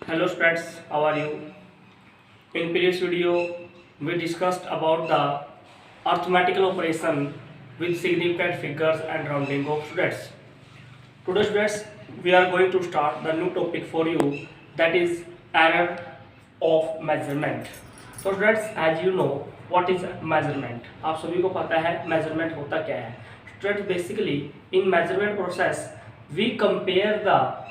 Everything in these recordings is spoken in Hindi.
Hello students, how are you? In previous video, we discussed about the arithmetical operation with significant figures and rounding of students. Today students, we are going to start the new topic for you, that is error of measurement. So students, as you know, what is measurement? आप सभी को पता है measurement होता क्या है. Students, basically in measurement process we compare the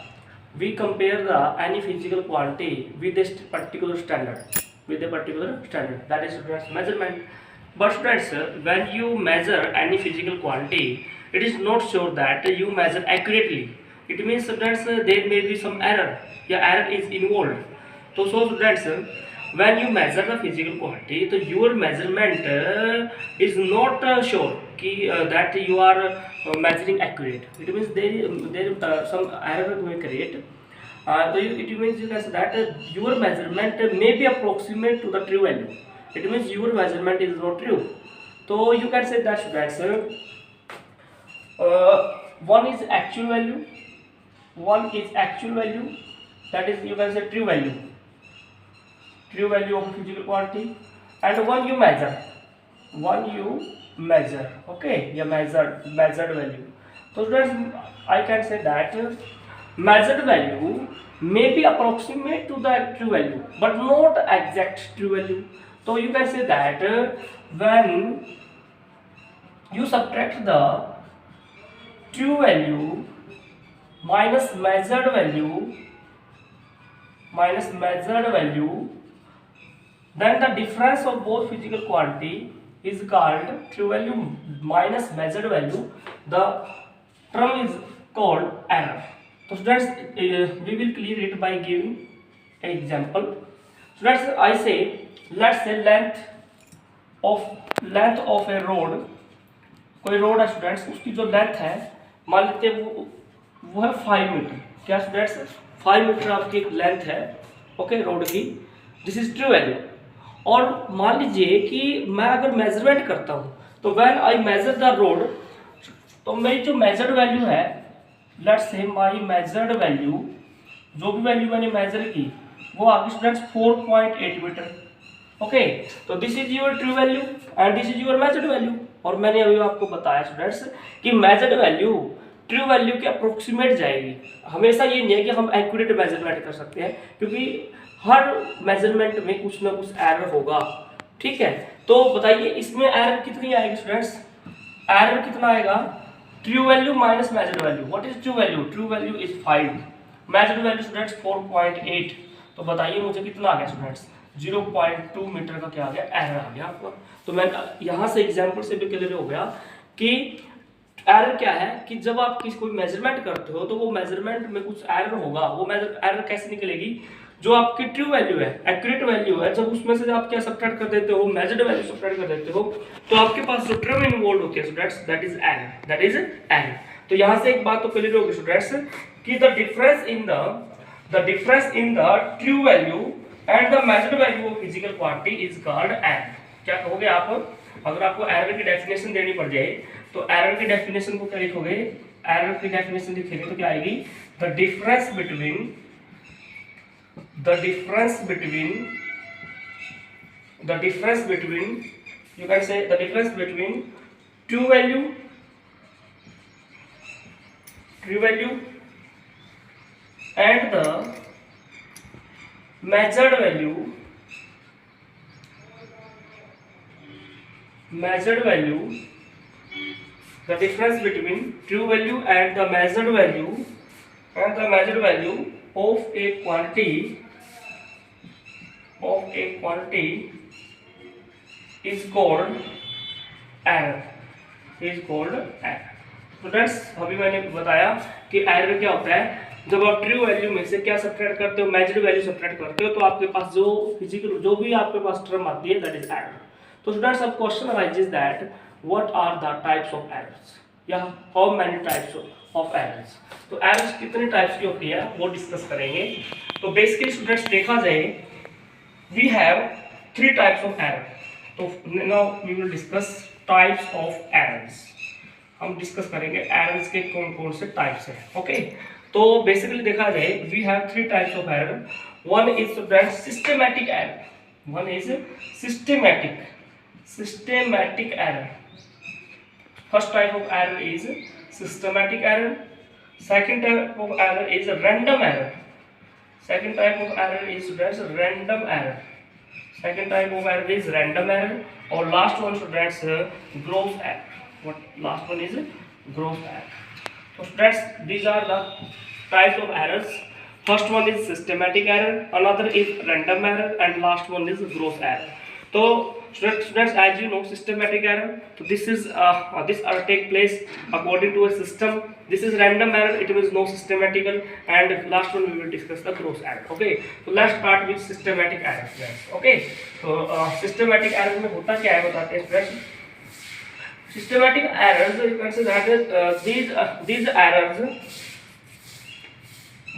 any physical quantity with a particular standard, that is students measurement. But students, when you measure any physical quantity, it is not sure that you measure accurately. It means students, there may be some error, error is involved. So students, when you measure the physical quantity, so your measurement is not sure that you are measuring accurate. It means there some error will create. So it means that your measurement may be approximate to the true value. It means your measurement is not true. So you can say that students, one is actual value, that is you can say true value of physical quantity, and one you measure, okay, measured value. So students, I can say that measured value may be approximate to the true value but not exact true value. So you can say that when you subtract the true value minus measured value, then the difference of both physical quantity is called true value minus measured value. The term is called error. So students, we will clear it by giving an example. Students, let's say length of a road, कोई रोड है स्टूडेंट्स, उसकी जो लेंथ है मान लेते हैं वो है 5 मीटर. क्या स्टूडेंट्स, 5 मीटर आपकी एक लेंथ है, ओके, रोड की. This is true value. और मान लीजिए कि मैं अगर मेजरमेंट करता हूँ, तो when I measure the road, तो मेरी जो मेजर्ड वैल्यू है, let's say my measured value, जो भी वैल्यू मैंने मेजर की वो आ गई स्टूडेंट्स 4.8 मीटर. ओके, तो this is your true value and this is your measured value. और मैंने अभी आपको बताया स्टूडेंट्स कि मेजर्ड वैल्यू ट्रू वैल्यू के अप्रोक्सीमेट जाएगी. हमेशा ये नहीं है कि हम एक्यूरेट मेजरमेंट कर सकते हैं, क्योंकि हर मेजरमेंट में कुछ ना कुछ एरर होगा. ठीक है, तो बताइए इसमें एरर कितनी आएगी स्टूडेंट्स? एरर कितना आएगा? True value minus measured value. What is true value? True value is 5, measured value students 4.8. तो बताइए मुझे कितना आ गया स्टूडेंट्स? 0.2 मीटर का क्या आ गया? एरर आ गया आपका. तो मैं यहाँ से एग्जाम्पल से भी क्लियर हो गया कि एरर क्या है, कि जब आप कोई मेजरमेंट करते हो तो वो मेजरमेंट में कुछ एरर होगा. वो एरर कैसे निकलेगी? जो आपकी ट्रू वैल्यू है, एक्यूरेट वैल्यू है, जब उसमें से आप क्या सब्ट्रैक्ट कर देते हो, मेजर्ड वैल्यू सब्ट्रैक्ट कर देते हो, तो आपके पास जो टर्म इन्वॉल्व होती है स्टूडेंट्स, दैट इज एरर. तो यहाँ से एक बात तो क्लियर होगी स्टूडेंट्स कि the difference in the true value and the measured value of physical quantity is called error. क्या कहोगे आप? अगर आपको एरर की डेफिनेशन देनी पड़ जाए तो एरर की डेफिनेशन को क्या लिखोगे? एरर की डेफिनेशन लिखेंगे तो क्या आएगी? The difference between you can say the difference between true value and the measured value the difference between true value and the measured value of a quantity is called error. Students, अभी मैंने बताया कि एरर क्या होता है. जब आप ट्रू वैल्यू में से क्या सब्ट्रैक्ट करते हो? मेजर्ड वैल्यू सब्ट्रैक्ट करते हो, तो आपके पास जो भी आपके पास टर्म आती है, दैट इज एरर. तो स्टूडेंट्स, अब question arises that what are the types of errors, या how many types of errors. तो एरर्स कितने टाइप्स की होती है वो डिस्कस करेंगे. तो बेसिकली स्टूडेंट्स देखा जाए, we have 3 types of error. तो now we will discuss types of errors. हम डिस्कस करेंगे एरर्स के कौन कौन से टाइप्स हैं. ओके, तो बेसिकली देखा जाए we have three types of error. One is student systematic error. One is systematic error. First type of error is systematic error. Second type of error is random error. Second type of error is random error. Second type of error is random error. Or last one students gross error. What last one is gross error. So students, these are the types of errors. First one is systematic error, another is random error, and last one is gross error. So students, as you know, systematic error, so this is this take place according to a system. This is random error, it means no systematical, and last one we will discuss the gross error. Okay, so let's start with systematic error, friends. Okay, so systematic error में होता क्या है बताते हैं friends. Systematic errors, you can say that these errors,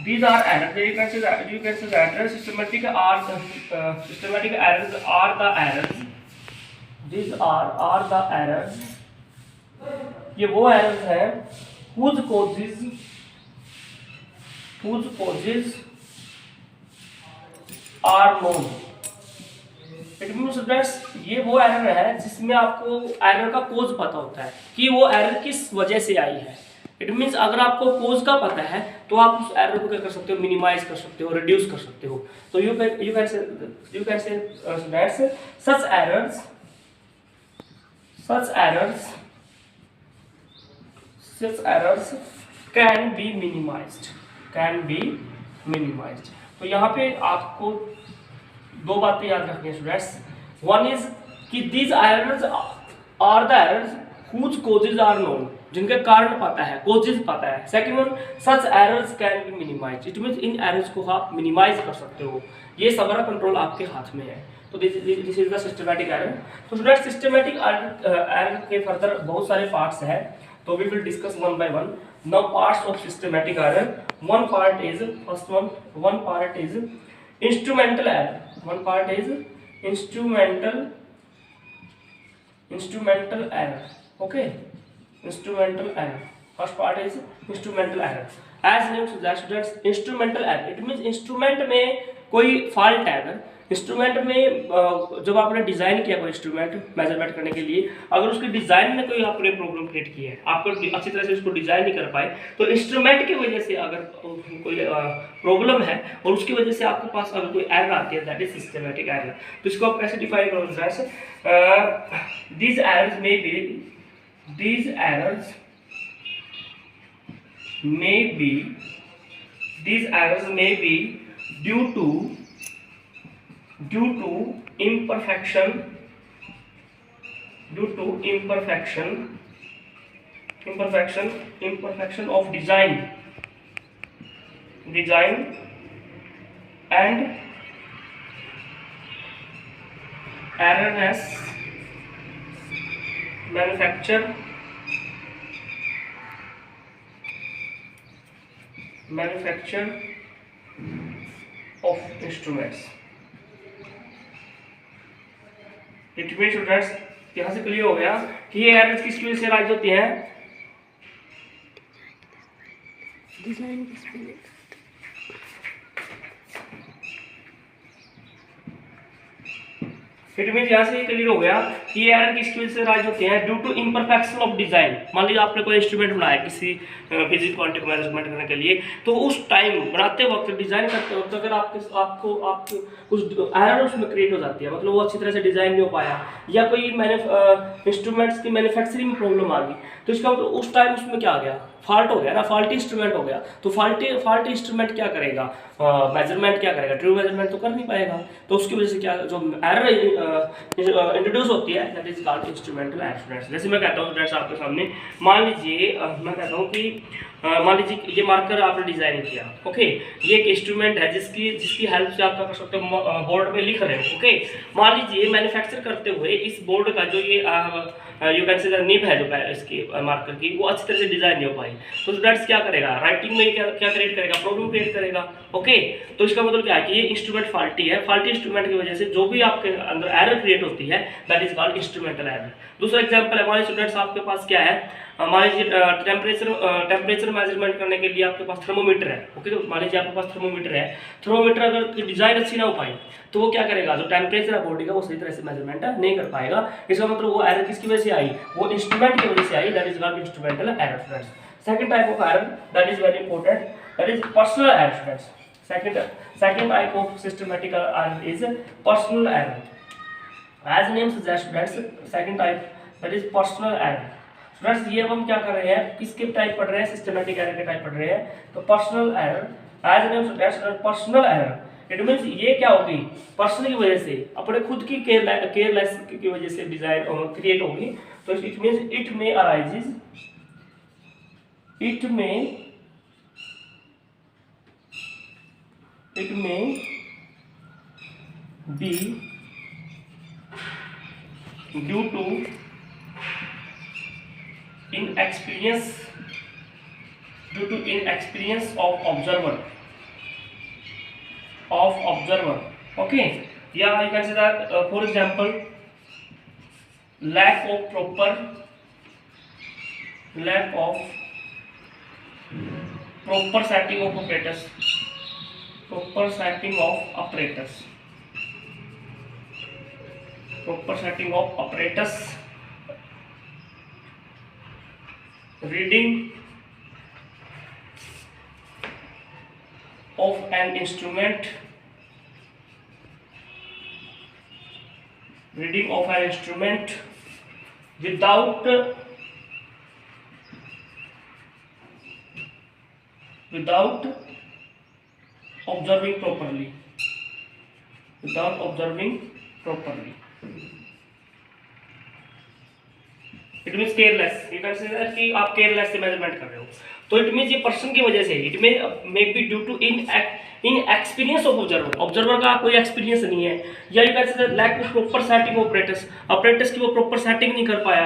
these are errors. You can say that systematic errors are the errors. These are the errors. ये वो errors हैं whose causes are known. It means that ये वो एरर है जिसमें आपको एरर का कोज पता होता है कि वो एरर किस वजह से आई है. इट मीन्स अगर आपको कोज का पता है तो आप उस एरर को क्या कर सकते हो, मिनिमाइज कर सकते हो, रिड्यूस कर सकते हो. तो यू कैन से that's such errors can be minimized. तो यहाँ पे आपको दो बातें याद रखनी है स्टूडेंट्स. वन इज कि these errors are the errors whose causes are known, जिनके कारण पता है, causes पता है. Second one, such errors can be minimized. It means in errors को आप मिनिमाइज कर सकते हो. ये सारा कंट्रोल आपके हाथ में है. तो this is the systematic error. तो स्टूडेंट सिस्टमैटिक एरर के फर्दर बहुत सारे पार्ट्स हैं, तो we will discuss one by one. Now parts of systematic error. One part is instrumental error. One part is instrumental error. Okay, instrumental error. First part is instrumental error. As name suggests, students, instrumental error, it means instrument में कोई फॉल्ट है. अगर इंस्ट्रूमेंट में जब आपने डिज़ाइन किया कोई इंस्ट्रूमेंट मेजरमेंट करने के लिए, अगर उसके डिज़ाइन में कोई आपने प्रॉब्लम क्रिएट की है, आप अच्छी तरह से उसको डिज़ाइन नहीं कर पाए, तो इंस्ट्रूमेंट की वजह से अगर कोई प्रॉब्लम है और उसकी वजह से आपके पास अगर कोई एरर आती है, दैट इज सिस्टमैटिक एरर. तो इसको आप कैसे डिफाइन करोगे जैसे these errors may be due to imperfection of design and erroneous manufacture of instruments. It mean students यहाँ से क्लियर हो गया कि ये एरर्स किस वजह से राइज होती हैं. डिजाइन इट मीन यहाँ से ये क्लियर हो गया कि ये एरर किस वजह से राइज होते हैं due to imperfection of design. मान लीजिए आपने कोई इंस्ट्रूमेंट बनाया किसी फिजिक्स क्वांटिटी को मेजरमेंट करने के लिए, तो उस टाइम बनाते वक्त, डिजाइन करते वक्त अगर आपको कुछ एरर उसमें क्रिएट हो जाती है, मतलब वो अच्छी तरह से डिजाइन नहीं हो पाया, या कोई इंस्ट्रूमेंट्स की मैन्युफैक्चरिंग में प्रॉब्लम आ गई, तो इसका मतलब उस टाइम उसमें क्या आ गया, फॉल्ट हो गया ना, फॉल्टी इंस्ट्रूमेंट हो गया. तो फॉल्टी इंस्ट्रूमेंट क्या करेगा, मेजरमेंट क्या करेगा, ट्रू मेजरमेंट तो कर नहीं पाएगा. तो उसकी वजह से क्या जो एरर इंट्रोड्यूस होती है, that is called instrumental error. जैसे मैं कहता हूँ स्टूडेंट्स आपके सामने, मान लीजिए मैं कहता हूँ कि मान लीजिए ये मार्कर आपने डिजाइन किया. ओके, ये एक इंस्ट्रूमेंट है जिसकी हेल्प से आप क्या कर सकते हो, बोर्ड पे लिख रहे हो. ओके, मान लीजिए मैन्युफैक्चर करते हुए इस बोर्ड का जो ये यू कैन से निब है जो इसकी मार्कर की, वो अच्छी तरह से डिजाइन नहीं हो पाई. तो स्टूडेंट्स क्या करेगा, राइटिंग में क्या क्रिएट करेगा, प्रॉब्लम क्रिएट करेगा. ओके, तो इसका मतलब क्या है कि ये इंस्ट्रूमेंट फॉल्टी है. फॉल्टी इंस्ट्रूमेंट की वजह से जो भी आपके अंदर एरर क्रिएट होती है, that is called called instrumental error. दूसरा एग्जांपल है, हमारे स्टूडेंट्स आपके पास क्या है, मान लीजिए टेम्परेचर मेजरमेंट करने के लिए आपके पास थर्मोमीटर है। ओके, मान लीजिए आपके पास थर्मोमीटर है, थर्मोमीटर अगर डिजाइन अच्छी ना हो पाई तो वो क्या करेगा, जो टेम्परेचर है बॉडी का वो सही तरह से मेजरमेंट नहीं कर पाएगा। इसका मतलब वो एरर किसकी वजह से आई, वो इंस्ट्रूमेंट की वजह से आई, that is called instrumental error friends. Second type of error that is very important, that is personal error friends. Second type of systematic error is personal error. As name suggests, that's second type, that is personal error. Students, ये हम क्या कर रहे हैं, किसके टाइप पढ़ रहे हैं, सिस्टमेटिक एरर के टाइप पढ़ रहे हैं। तो personal error, as name suggest personal error, it means ये क्या होगी, पर्सन की वजह से, अपने खुद की केयरलेस की वजह से डिजाइन क्रिएट होगी। तो it means it may arises, it may be due to inexperience of observer. Okay, yeah, you can say that for example, lack of proper setting of apparatus, reading of an instrument, without observing properly. It means careless, you can say that कि आप केयरलेस से मेजरमेंट कर रहे हो। तो इट मीन्स ये पर्सन की वजह से, it may be due to inexperience of observer का कोई एक्सपीरियंस नहीं है, या you can say that lack of proper setting of apparatus की वो प्रॉपर सेटिंग नहीं कर पाया,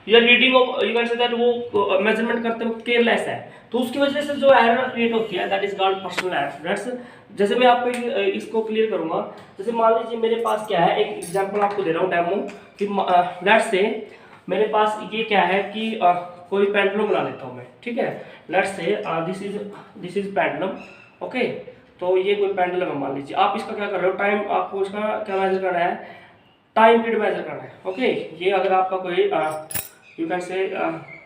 या reading of, you can say that वो मेजरमेंट करते वक्त केयरलेस है, तो उसकी वजह से जो एरर क्रिएट होती है that is called personal error. जैसे मैं आपको इसको क्लियर करूंगा, जैसे मान लीजिए मेरे पास क्या है, एक एग्जांपल आपको दे रहा हूँ डेमो कि लेट्स से मेरे पास ये क्या है कि कोई पेंडुलम बना लेता हूँ मैं, ठीक है। Let's say this is pendulum, okay. तो ये कोई पेंडुलम है मान लीजिए, आप इसका क्या कर रहे हो, टाइम, आपको इसका क्या मेजर करना है, टाइम पीरियड मेजर करना है, ओके। ये अगर आपका कोई यू कैन से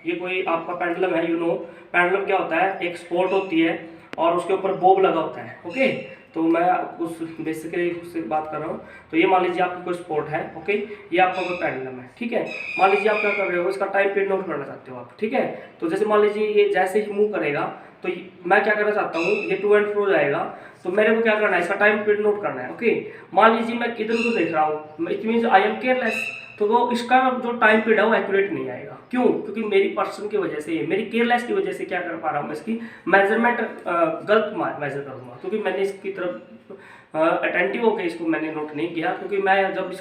ये कोई आपका पेंडुलम है, यू नो पेंडुलम क्या होता है, एक स्पोर्ट होती है और उसके ऊपर बोब लगा होता है, ओके। तो मैं उस बेसिकली उससे बात कर रहा हूँ। तो ये मान लीजिए आपकी कोई स्पोर्ट है, ओके, ये आपका कोई पेंडुलम है, ठीक है। मान लीजिए आप क्या कर रहे हो, इसका टाइम पीरियड नोट करना चाहते हो आप, ठीक है। तो जैसे मान लीजिए ये जैसे ही मूव करेगा तो मैं क्या करना चाहता हूँ, ये टू एंड फ्रो जाएगा, तो मेरे को क्या करना है, इसका टाइम पीरियड नोट करना है, ओके। मान लीजिए मैं इधर उधर देख रहा हूँ, it means I am careless, तो वो इसका जो टाइम पीरियड है वो एक्यूरेट नहीं आएगा। क्यों? क्योंकि मेरी पर्सन की वजह से, मेरी केयरलेस की वजह से क्या कर पा रहा हूँ, मैं इसकी मेजरमेंट गलत मेजर करूँगा, क्योंकि मैंने इसकी तरफ अटेंटिव होकर इसको मैंने नोट नहीं किया, क्योंकि मैं जब इस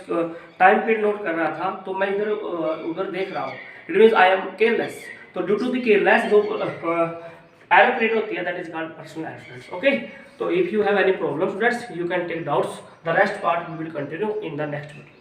टाइम पीरियड नोट कर रहा था तो मैं इधर उधर देख रहा हूँ, it means I am careless. तो ड्यू टू द केयरलेस जो एरर क्रिएट होती है that is called personal error, okay. तो if you have any problem students, you can take doubts, the rest part we will continue in the next video.